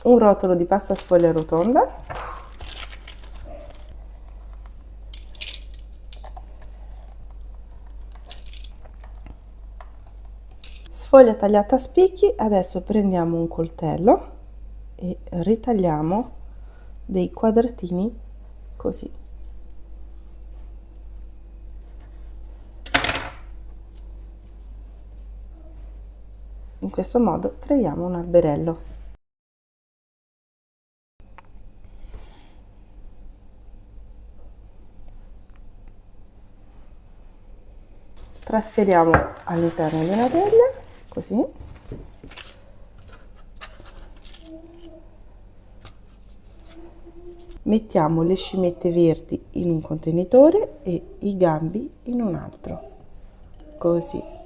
un rotolo di pasta sfoglia rotonda, sfoglia tagliata a spicchi. Adesso prendiamo un coltello e ritagliamo dei quadratini così. In questo modo creiamo un alberello. Trasferiamo all'interno di una teglia, così. Mettiamo le scimmiette verdi in un contenitore e i gambi in un altro, così.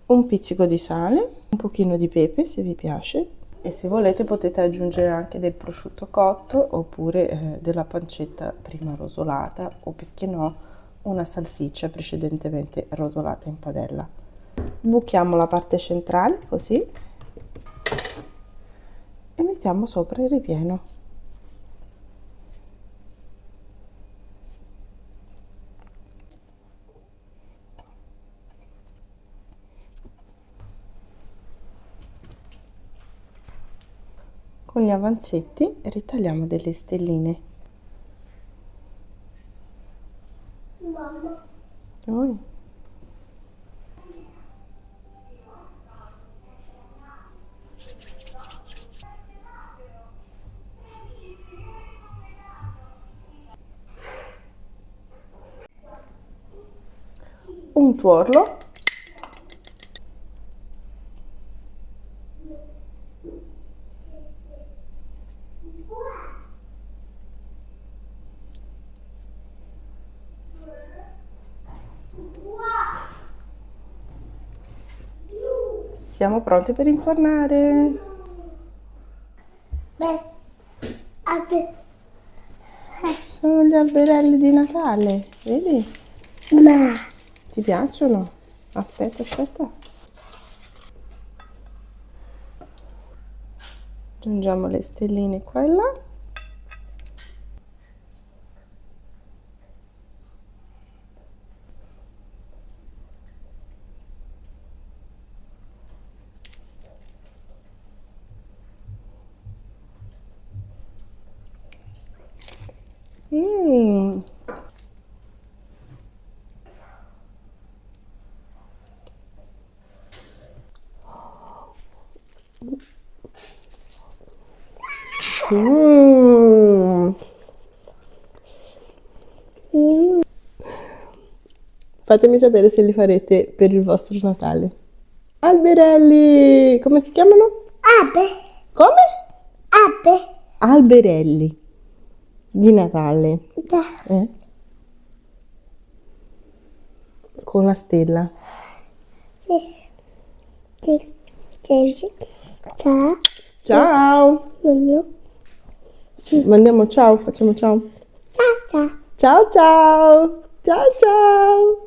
Un pizzico di sale, un pochino di pepe se vi piace, e se volete potete aggiungere anche del prosciutto cotto oppure della pancetta prima rosolata, o perché no una salsiccia precedentemente rosolata in padella. Buchiamo la parte centrale così e mettiamo sopra il ripieno. Con gli avanzetti ritagliamo delle stelline. Mamma. Poi un tuorlo. Siamo pronti per infornare. Beh, anche... Sono gli alberelli di Natale, vedi? Ma... Ti piacciono? Aspetta, aspetta. Aggiungiamo le stelline qua e là. Mmm. Mm. Fatemi sapere se li farete per il vostro Natale. Alberelli! Come si chiamano? Ape. Come? Ape. Alberelli di Natale. Già. Con la stella. Sì. Sì. Sì. Sì. Ciao. Ciao! Mamma. Mandiamo ciao, facciamo ciao. Ciao, ciao. Ciao ciao! Ciao ciao!